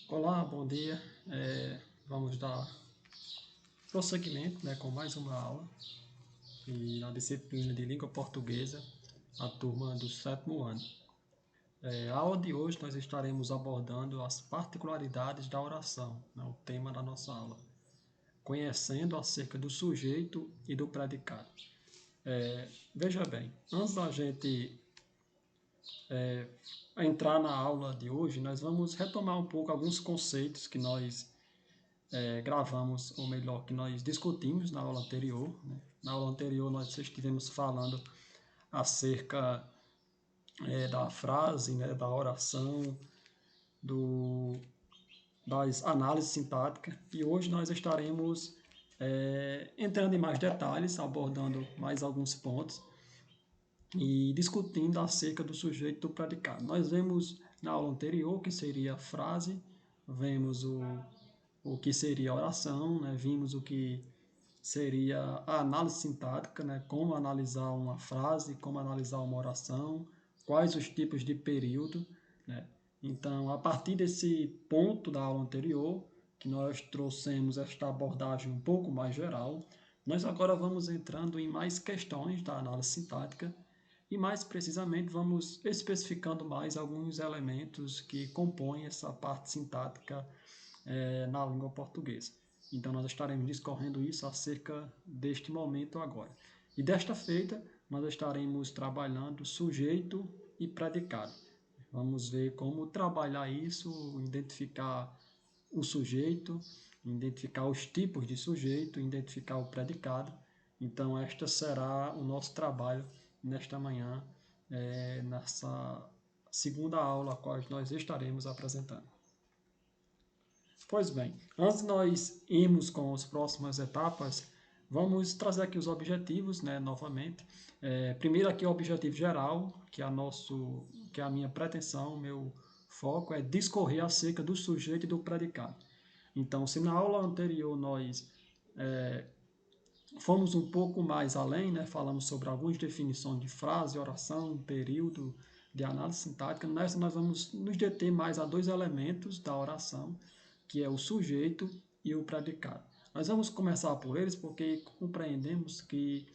Olá, bom dia. Vamos dar prosseguimento, com mais uma aula e na disciplina de língua portuguesa, a turma do sétimo ano. A aula de hoje nós estaremos abordando as particularidades da oração, o tema da nossa aula, conhecendo acerca do sujeito e do predicado. Veja bem, antes da gente entrar na aula de hoje, nós vamos retomar um pouco alguns conceitos que nós gravamos, ou melhor, que nós discutimos na aula anterior. Na aula anterior nós estivemos falando acerca da frase, da oração, das análises sintáticas, e hoje nós estaremos entrando em mais detalhes, abordando mais alguns pontos e discutindo acerca do sujeito e do predicado. Nós vemos na aula anterior o que seria a frase, vemos o que seria a oração, vimos o que seria a análise sintática, como analisar uma frase, como analisar uma oração, quais os tipos de período. Então, a partir desse ponto da aula anterior, que nós trouxemos esta abordagem um pouco mais geral, nós agora vamos entrando em mais questões da análise sintática e, mais precisamente, vamos especificando mais alguns elementos que compõem essa parte sintática na língua portuguesa. Então, nós estaremos discorrendo isso acerca deste momento agora. E desta feita, nós estaremos trabalhando sujeito e predicado. Vamos ver como trabalhar isso, identificar o sujeito, identificar os tipos de sujeito, identificar o predicado. Então, este será o nosso trabalho nesta manhã, nessa segunda aula a qual nós estaremos apresentando. Pois bem, antes de nós irmos com as próximas etapas, vamos trazer aqui os objetivos, novamente. Primeiro aqui o objetivo geral, que é a minha pretensão, meu foco é discorrer acerca do sujeito e do predicado. Então, se na aula anterior nós fomos um pouco mais além, falamos sobre algumas definições de frase, oração, período, de análise sintática, nessa nós vamos nos deter mais a dois elementos da oração, que é o sujeito e o predicado. Nós vamos começar por eles porque compreendemos que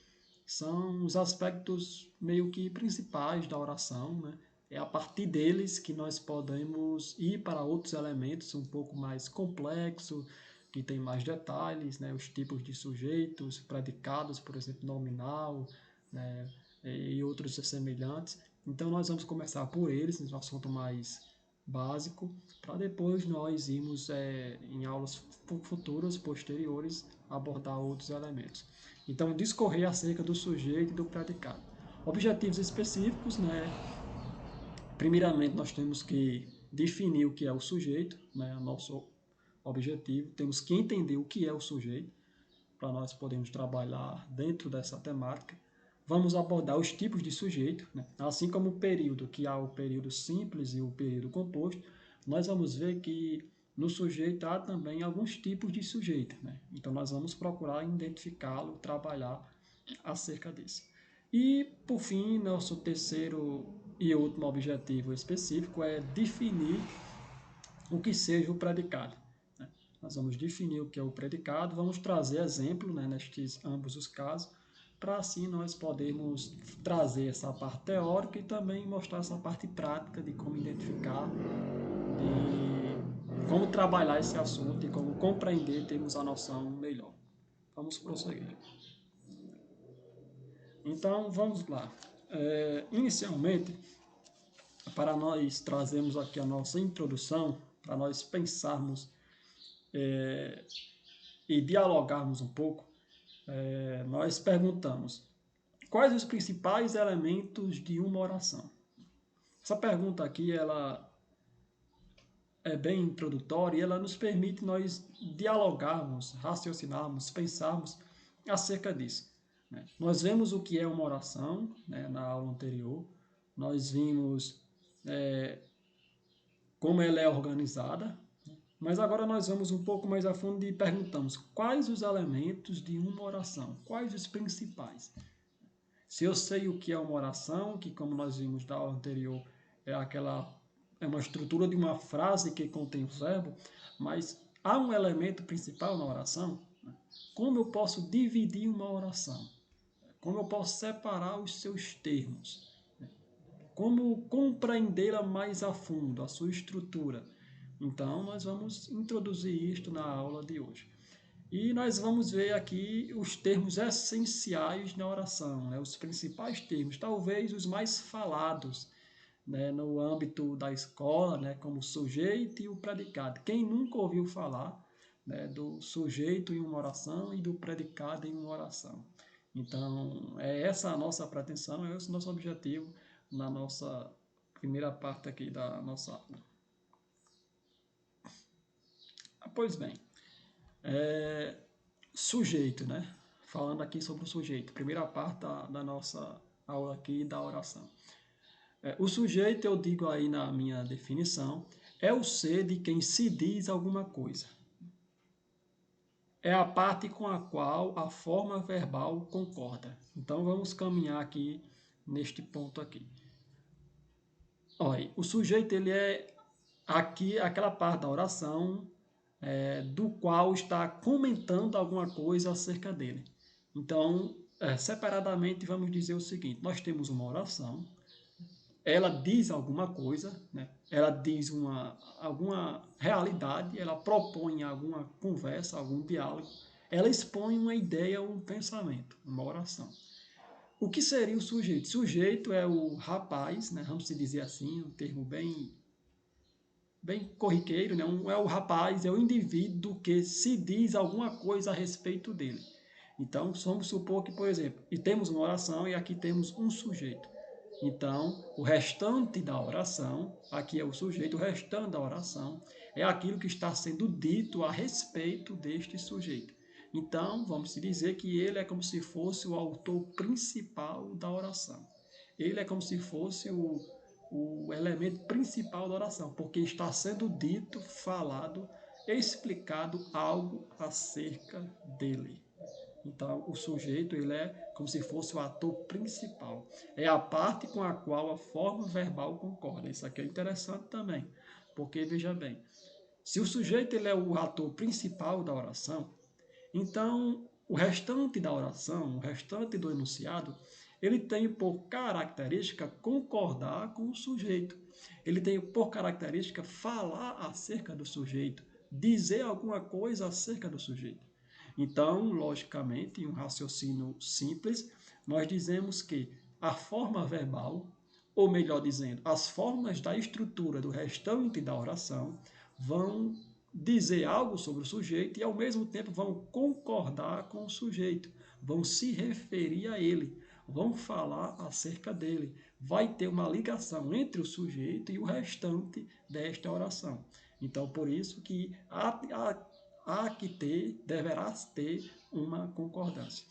são os aspectos meio que principais da oração, É a partir deles que nós podemos ir para outros elementos um pouco mais complexos, que tem mais detalhes, os tipos de sujeitos, predicados, por exemplo, nominal, e outros semelhantes. Então, nós vamos começar por eles, no assunto mais básico, para depois nós irmos em aulas futuras, posteriores, abordar outros elementos. Então, discorrer acerca do sujeito e do predicado. Objetivos específicos, Primeiramente, nós temos que definir o que é o sujeito, nosso objetivo. Temos que entender o que é o sujeito, para nós podermos trabalhar dentro dessa temática. Vamos abordar os tipos de sujeito, assim como o período, que há o período simples e o período composto, nós vamos ver que no sujeito há também alguns tipos de sujeito. Então, nós vamos procurar identificá-lo, trabalhar acerca disso. E, por fim, nosso terceiro e último objetivo específico é definir o que seja o predicado. Nós vamos definir o que é o predicado, vamos trazer exemplo nestes ambos os casos, para assim nós podermos trazer essa parte teórica e também mostrar essa parte prática de como identificar, de como trabalhar esse assunto e como compreender, termos a noção melhor. Vamos prosseguir. Então, vamos lá. Inicialmente, para nós trazermos aqui a nossa introdução, para nós pensarmos e dialogarmos um pouco, nós perguntamos quais os principais elementos de uma oração. Essa pergunta aqui ela é bem introdutória e ela nos permite nós dialogarmos, raciocinarmos, pensarmos acerca disso. Nós vemos o que é uma oração na aula anterior, nós vimos como ela é organizada, mas agora nós vamos um pouco mais a fundo e perguntamos quais os elementos de uma oração, quais os principais. Se eu sei o que é uma oração, que como nós vimos da aula anterior, é aquela é uma estrutura de uma frase que contém o verbo, mas há um elemento principal na oração. Como eu posso dividir uma oração? Como eu posso separar os seus termos? Como compreendê-la mais a fundo, a sua estrutura? Então, nós vamos introduzir isto na aula de hoje. E nós vamos ver aqui os termos essenciais na oração, né? Os principais termos, talvez os mais falados, né, no âmbito da escola, né, como o sujeito e o predicado. Quem nunca ouviu falar, né, do sujeito em uma oração e do predicado em uma oração? Então, é essa a nossa pretensão, é esse o nosso objetivo na nossa primeira parte aqui da nossa aula. Pois bem, sujeito, né? Falando aqui sobre o sujeito, primeira parte da nossa aula aqui da oração. O sujeito, eu digo aí na minha definição, é o ser de quem se diz alguma coisa. É a parte com a qual a forma verbal concorda. Então vamos caminhar aqui neste ponto aqui. Olha, o sujeito ele é aqui aquela parte da oração do qual está comentando alguma coisa acerca dele. Então, separadamente vamos dizer o seguinte: nós temos uma oração. Ela diz alguma coisa, né? Ela diz alguma realidade, ela propõe alguma conversa, algum diálogo, ela expõe uma ideia ou um pensamento, uma oração. O que seria o sujeito? Sujeito é o rapaz, né? Vamos dizer assim, um termo bem corriqueiro, né? É o rapaz, é o indivíduo que se diz alguma coisa a respeito dele. Então, vamos supor que, por exemplo, e temos uma oração e aqui temos um sujeito. Então, o restante da oração, aqui é o sujeito, o restante da oração é aquilo que está sendo dito a respeito deste sujeito. Então, vamos dizer que ele é como se fosse o autor principal da oração. Ele é como se fosse o elemento principal da oração, porque está sendo dito, falado, explicado algo acerca dele. Então, o sujeito ele é como se fosse o ator principal. É a parte com a qual a forma verbal concorda. Isso aqui é interessante também, porque, veja bem, se o sujeito ele é o ator principal da oração, então o restante da oração, o restante do enunciado, ele tem por característica concordar com o sujeito. Ele tem por característica falar acerca do sujeito, dizer alguma coisa acerca do sujeito. Então, logicamente, em um raciocínio simples, nós dizemos que a forma verbal, ou melhor dizendo, as formas da estrutura do restante da oração, vão dizer algo sobre o sujeito e, ao mesmo tempo, vão concordar com o sujeito, vão se referir a ele, vão falar acerca dele. Vai ter uma ligação entre o sujeito e o restante desta oração. Então, por isso que deverá ter uma concordância.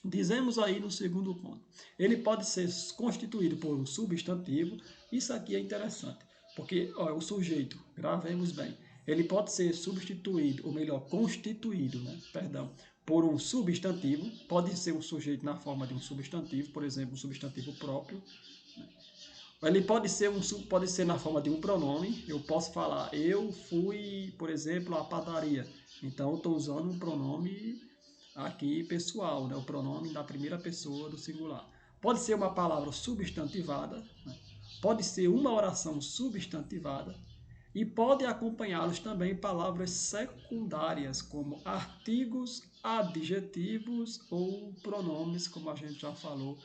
Dizemos aí no segundo ponto. Ele pode ser constituído por um substantivo. Isso aqui é interessante, porque o sujeito, gravemos bem, ele pode ser substituído, ou melhor, constituído, por um substantivo. Pode ser um sujeito na forma de um substantivo, por exemplo, um substantivo próprio. Ele pode ser na forma de um pronome. Eu posso falar, eu fui, por exemplo, à padaria. Então, eu estou usando um pronome aqui pessoal, né? O pronome da primeira pessoa do singular. Pode ser uma palavra substantivada, né? Pode ser uma oração substantivada e pode acompanhá-los também palavras secundárias, como artigos, adjetivos ou pronomes, como a gente já falou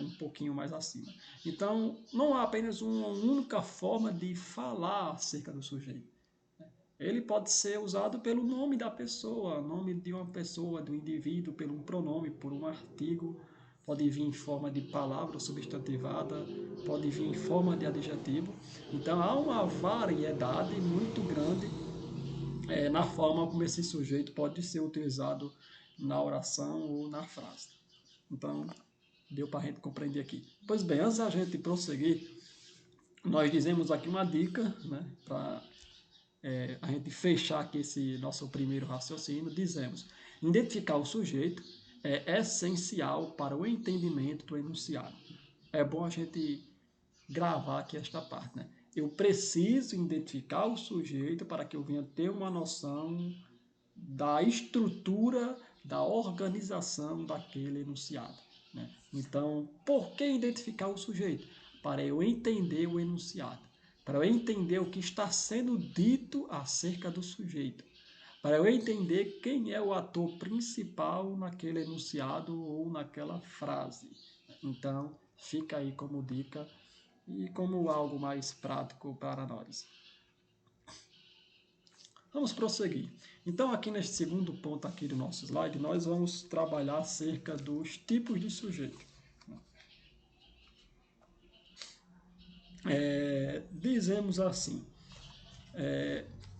um pouquinho mais acima. Então, não há apenas uma única forma de falar acerca do sujeito. Ele pode ser usado pelo nome da pessoa, nome de uma pessoa, do indivíduo, pelo um pronome, por um artigo, pode vir em forma de palavra substantivada, pode vir em forma de adjetivo. Então, há uma variedade muito grande na forma como esse sujeito pode ser utilizado na oração ou na frase. Então, deu para a gente compreender aqui. Pois bem, antes da gente prosseguir, nós dizemos aqui uma dica, né, para a gente fechar aqui esse nosso primeiro raciocínio. Dizemos, identificar o sujeito é essencial para o entendimento do enunciado. É bom a gente gravar aqui esta parte, né? eu preciso identificar o sujeito para que eu venha ter uma noção da estrutura, da organização daquele enunciado, né? Então, por que identificar o sujeito? Para eu entender o enunciado, para eu entender o que está sendo dito acerca do sujeito, para eu entender quem é o ator principal naquele enunciado ou naquela frase. Então, fica aí como dica e como algo mais prático para nós. Vamos prosseguir. Então, aqui neste segundo ponto aqui do nosso slide, nós vamos trabalhar acerca dos tipos de sujeito. Dizemos assim,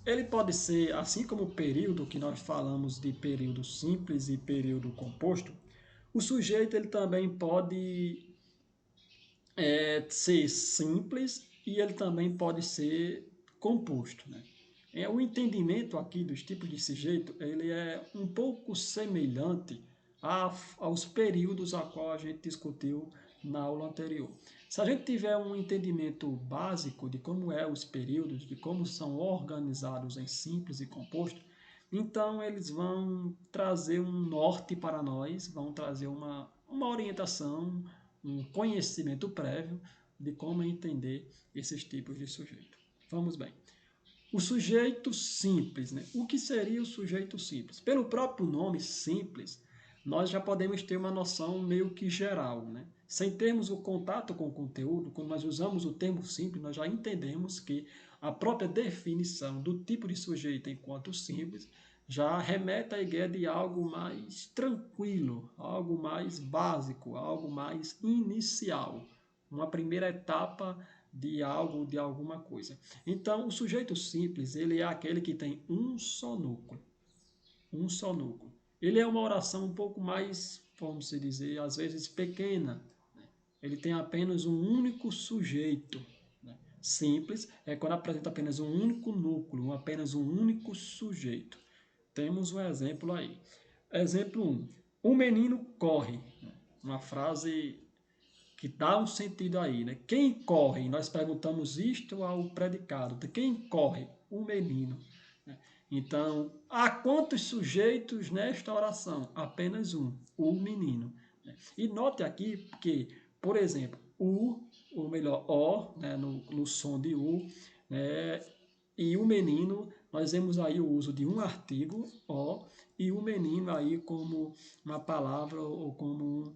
ele pode ser, assim como o período, que nós falamos de período simples e período composto, o sujeito ele também pode ser simples e ele também pode ser composto, né? O entendimento aqui dos tipos de sujeito, ele é um pouco semelhante aos períodos a qual a gente discutiu na aula anterior. Se a gente tiver um entendimento básico de como os períodos, de como são organizados em simples e composto, então eles vão trazer um norte para nós, vão trazer uma orientação, um conhecimento prévio de como entender esses tipos de sujeito. Vamos bem. O sujeito simples, né? O que seria o sujeito simples? Pelo próprio nome simples, nós já podemos ter uma noção meio que geral, né? Sem termos o contato com o conteúdo, quando nós usamos o termo simples, nós já entendemos que a própria definição do tipo de sujeito enquanto simples já remete à ideia de algo mais tranquilo, algo mais básico, algo mais inicial, uma primeira etapa de algo, de alguma coisa. Então, o sujeito simples, ele é aquele que tem um só núcleo. Um só núcleo. Ele é uma oração um pouco mais, vamos dizer, às vezes pequena. Ele tem apenas um único sujeito. Simples é quando apresenta apenas um único núcleo, apenas um único sujeito. Temos um exemplo aí. Exemplo 1. Um menino corre. Uma frase que dá um sentido aí, né? Quem corre? Nós perguntamos isto ao predicado. De quem corre? O menino. Então, há quantos sujeitos nesta oração? Apenas um, o menino. E note aqui que, por exemplo, ou melhor, o, né, no som de u, né, e o menino, nós vemos aí o uso de um artigo, o, e o menino aí como uma palavra ou como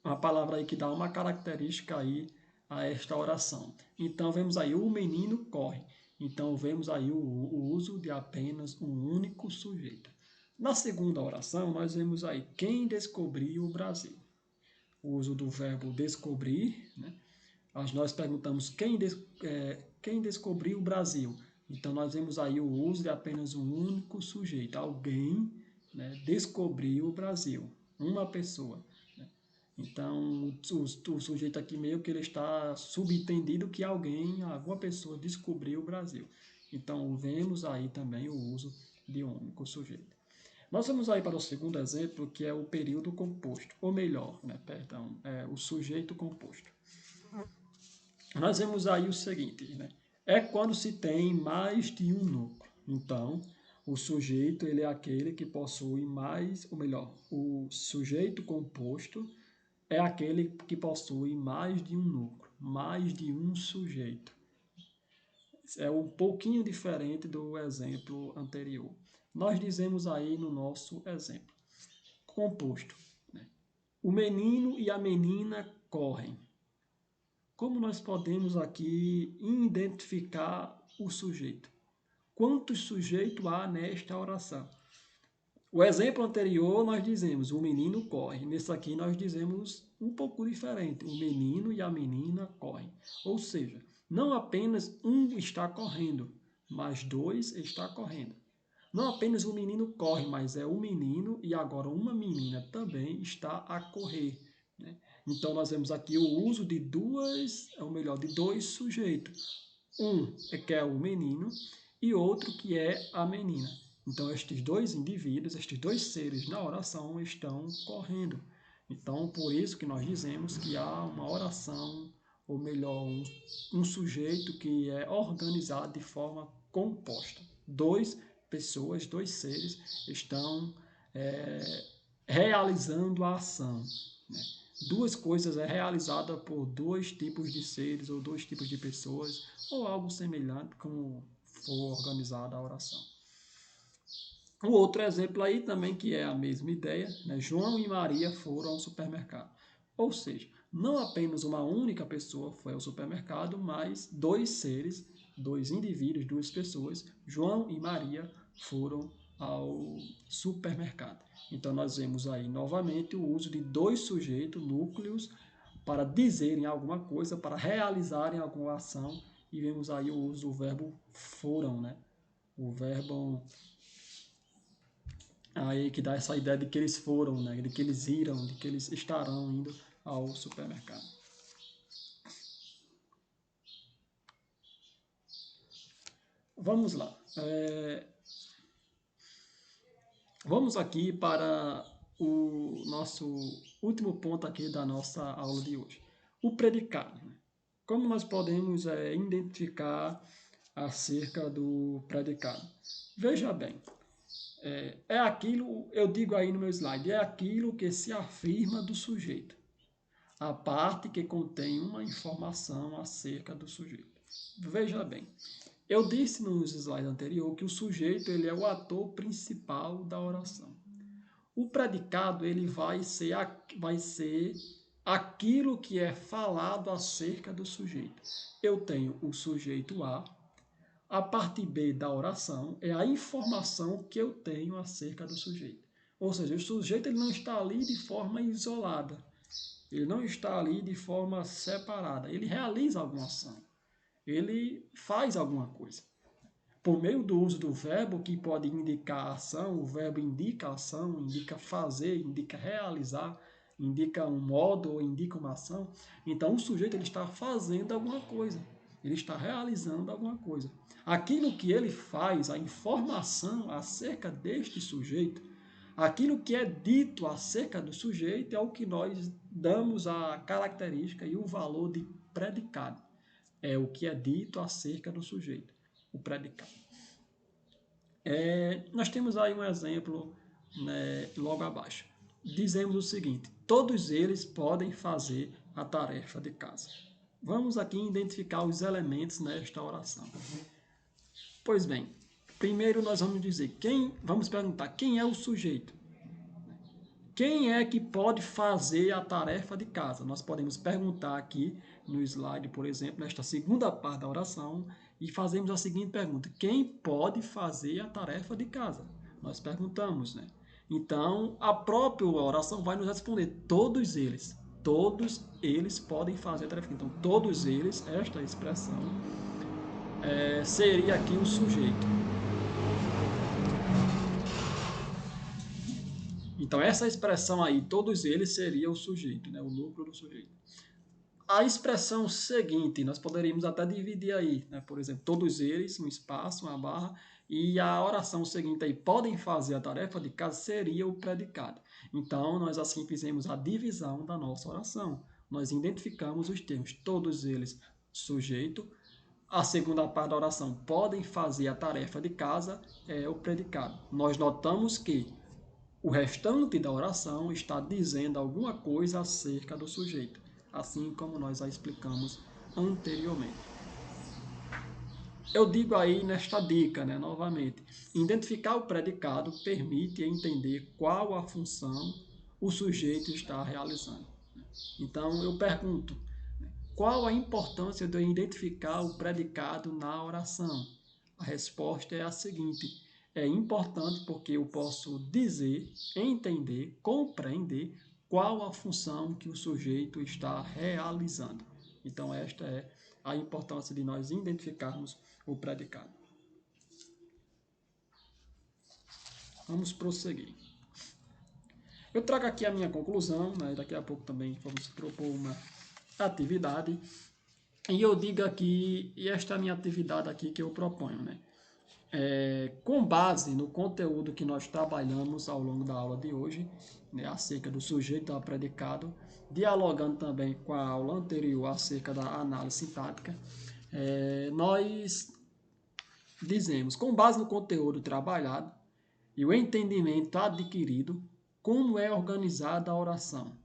uma palavra aí que dá uma característica aí a esta oração. Então, vemos aí o menino corre. Então, vemos aí o uso de apenas um único sujeito. Na segunda oração, nós vemos aí quem descobriu o Brasil. O uso do verbo descobrir, né? Nós perguntamos quem descobriu o Brasil. Então, nós vemos aí o uso de apenas um único sujeito. Alguém, né, descobriu o Brasil. Uma pessoa. Então, o sujeito aqui meio que ele está subentendido que alguma pessoa descobriu o Brasil. Então, vemos aí também o uso de um único sujeito. Nós vamos aí para o segundo exemplo, que é o período composto, ou melhor, né, perdão, o sujeito composto. Nós vemos aí o seguinte, né, é quando se tem mais de um núcleo. Então, o sujeito ele é aquele que possui mais, ou melhor, o sujeito composto é aquele que possui mais de um núcleo, mais de um sujeito. É um pouquinho diferente do exemplo anterior. Nós dizemos aí no nosso exemplo. Composto. Né? O menino e a menina correm. Como nós podemos aqui identificar o sujeito? Quantos sujeitos há nesta oração? O exemplo anterior nós dizemos o menino corre. Nesse aqui nós dizemos um pouco diferente. O menino e a menina correm. Ou seja, não apenas um está correndo, mas dois está correndo. Não apenas o menino corre, mas é o menino e agora uma menina também está a correr. Né? Então nós vemos aqui o uso de de dois sujeitos. Um que é o menino e outro que é a menina. Então, estes dois indivíduos, estes dois seres na oração estão correndo. Então, por isso que nós dizemos que há uma oração ou melhor, um sujeito que é organizado de forma composta. Duas pessoas, dois seres estão realizando a ação, né? Duas coisas é realizada por dois tipos de seres ou dois tipos de pessoas ou algo semelhante como for organizada a oração. Um outro exemplo aí também que é a mesma ideia, né? João e Maria foram ao supermercado. Ou seja, não apenas uma única pessoa foi ao supermercado, mas dois seres, dois indivíduos, duas pessoas, João e Maria, foram ao supermercado. Então nós vemos aí novamente o uso de dois sujeitos, núcleos, para dizerem alguma coisa, para realizarem alguma ação, e vemos aí o uso do verbo foram, né? O verbo aí que dá essa ideia de que eles foram, né? De que eles irão, de que eles estarão indo ao supermercado. Vamos lá. Vamos aqui para o nosso último ponto aqui da nossa aula de hoje. O predicado. Como nós podemos identificar acerca do predicado? Veja bem, é aquilo, eu digo aí no meu slide, é aquilo que se afirma do sujeito. A parte que contém uma informação acerca do sujeito. Veja bem, eu disse nos slides anterior que o sujeito ele é o ator principal da oração. O predicado ele vai ser aquilo que é falado acerca do sujeito. Eu tenho o sujeito a parte B da oração é a informação que eu tenho acerca do sujeito. Ou seja, o sujeito ele não está ali de forma isolada. Ele não está ali de forma separada. Ele realiza alguma ação. Ele faz alguma coisa. Por meio do uso do verbo, que pode indicar ação, o verbo indica ação, indica fazer, indica realizar, indica um modo ou indica uma ação. Então, o sujeito ele está fazendo alguma coisa. Ele está realizando alguma coisa. Aquilo que ele faz, a informação acerca deste sujeito, aquilo que é dito acerca do sujeito é o que nós damos a característica e o valor de predicado. É o que é dito acerca do sujeito, o predicado. Nós temos aí um exemplo, né, logo abaixo. Dizemos o seguinte: todos eles podem fazer a tarefa de casa. Vamos aqui identificar os elementos nesta oração. Pois bem, primeiro nós vamos dizer vamos perguntar quem é o sujeito. Quem é que pode fazer a tarefa de casa? Nós podemos perguntar aqui no slide, por exemplo, nesta segunda parte da oração, e fazemos a seguinte pergunta: quem pode fazer a tarefa de casa? Nós perguntamos, né? Então, a própria oração vai nos responder: todos eles. Todos eles podem fazer a tarefa. Então, todos eles, esta expressão, seria aqui o sujeito. Então, essa expressão aí, todos eles, seria o sujeito, né? O núcleo do sujeito. A expressão seguinte, nós poderíamos até dividir aí, né? Por exemplo, todos eles, um espaço, uma barra, e a oração seguinte aí, podem fazer a tarefa de casa, seria o predicado. Então, nós assim fizemos a divisão da nossa oração. Nós identificamos os termos, todos eles, sujeito. A segunda parte da oração, podem fazer a tarefa de casa, é o predicado. Nós notamos que o restante da oração está dizendo alguma coisa acerca do sujeito, assim como nós já explicamos anteriormente. Eu digo aí nesta dica, né, novamente, identificar o predicado permite entender qual a função o sujeito está realizando. Então, eu pergunto, qual a importância de eu identificar o predicado na oração? A resposta é a seguinte: é importante porque eu posso dizer, entender, compreender qual a função que o sujeito está realizando. Então, esta é a importância de nós identificarmos o predicado. Vamos prosseguir. Eu trago aqui a minha conclusão, né? Daqui a pouco também vamos propor uma atividade. E eu digo aqui, e esta é a minha atividade aqui que eu proponho, né? Com base no conteúdo que nós trabalhamos ao longo da aula de hoje, né, acerca do sujeito ao predicado, dialogando também com a aula anterior acerca da análise sintática, nós dizemos, com base no conteúdo trabalhado e o entendimento adquirido, como é organizada a oração,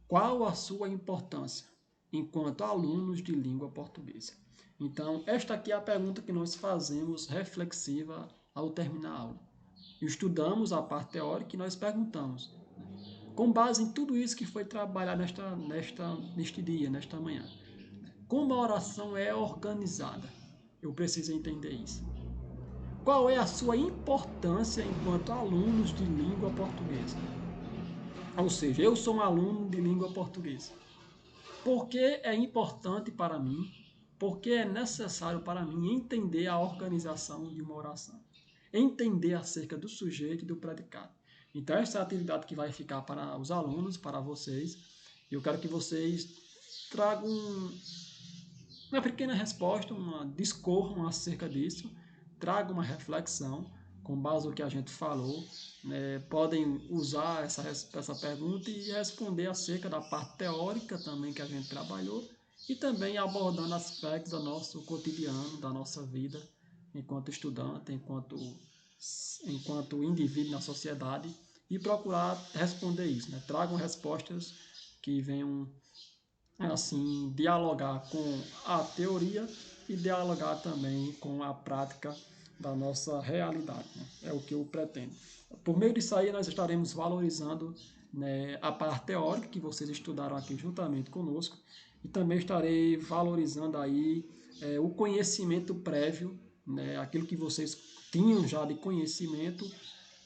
qual a sua importância enquanto alunos de língua portuguesa. Então, esta aqui é a pergunta que nós fazemos reflexiva ao terminar a aula. Estudamos a parte teórica e nós perguntamos, com base em tudo isso que foi trabalhado neste dia, nesta manhã, como a oração é organizada? Eu preciso entender isso. Qual é a sua importância enquanto alunos de língua portuguesa? Ou seja, eu sou um aluno de língua portuguesa. Por que é importante para mim? Por que é necessário para mim entender a organização de uma oração? Entender acerca do sujeito e do predicado. Então, essa é a atividade que vai ficar para os alunos, para vocês. Eu quero que vocês tragam uma pequena resposta, discorram acerca disso, tragam uma reflexão com base no que a gente falou. Podem usar essa pergunta e responder acerca da parte teórica também que a gente trabalhou e também abordando aspectos do nosso cotidiano, da nossa vida enquanto estudante, enquanto indivíduo na sociedade e procurar responder isso. Tragam respostas que venham assim dialogar com a teoria e dialogar também com a prática da nossa realidade. É o que eu pretendo. Por meio disso aí, nós estaremos valorizando, né, a parte teórica que vocês estudaram aqui juntamente conosco e também estarei valorizando aí o conhecimento prévio, né, aquilo que vocês tinham já de conhecimento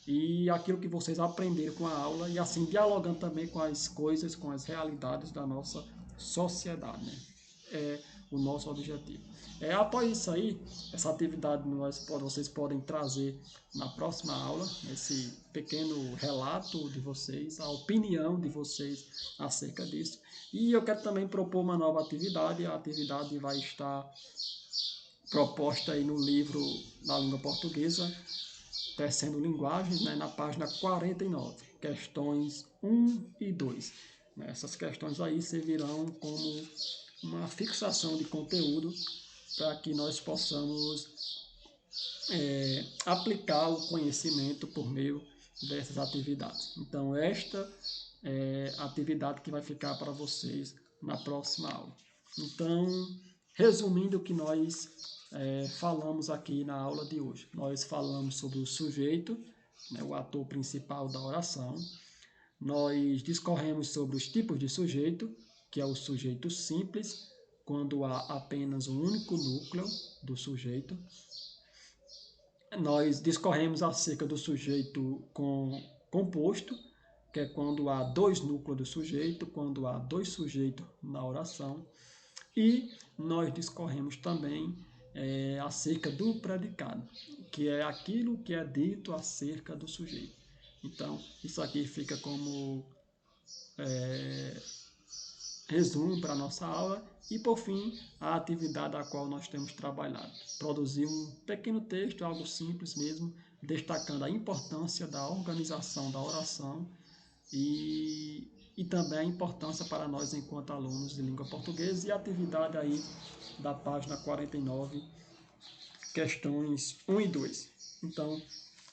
e aquilo que vocês aprenderam com a aula e assim dialogando também com as coisas, com as realidades da nossa sociedade, né? É o nosso objetivo. Após isso aí, essa atividade vocês podem trazer na próxima aula, esse pequeno relato de vocês, a opinião de vocês acerca disso. E eu quero também propor uma nova atividade. A atividade vai estar proposta aí no livro da língua portuguesa, Tecendo Linguagens, né, na página 49, questões 1 e 2. Essas questões aí servirão como uma fixação de conteúdo para que nós possamos aplicar o conhecimento por meio dessas atividades. Então, esta é a atividade que vai ficar para vocês na próxima aula. Então, resumindo o que nós falamos aqui na aula de hoje. Nós falamos sobre o sujeito, né, o ator principal da oração. Nós discorremos sobre os tipos de sujeito, que é o sujeito simples, quando há apenas um único núcleo do sujeito. Nós discorremos acerca do sujeito composto, que é quando há dois núcleos do sujeito, quando há dois sujeitos na oração. E nós discorremos também acerca do predicado, que é aquilo que é dito acerca do sujeito. Então, isso aqui fica como resumo para a nossa aula e, por fim, a atividade a qual nós temos trabalhado. Produzir um pequeno texto, algo simples mesmo, destacando a importância da organização da oração e também a importância para nós enquanto alunos de língua portuguesa e a atividade aí da página 49, questões 1 e 2. Então,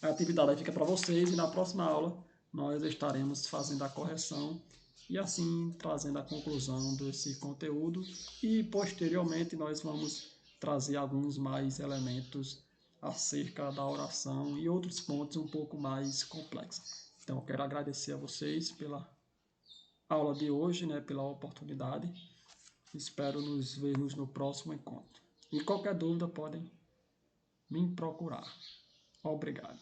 a atividade aí fica para vocês e na próxima aula nós estaremos fazendo a correção e assim trazendo a conclusão desse conteúdo e posteriormente nós vamos trazer alguns mais elementos acerca da oração e outros pontos um pouco mais complexos. Então eu quero agradecer a vocês pela aula de hoje, né, pela oportunidade. Espero nos vermos no próximo encontro. E qualquer dúvida podem me procurar. Obrigado.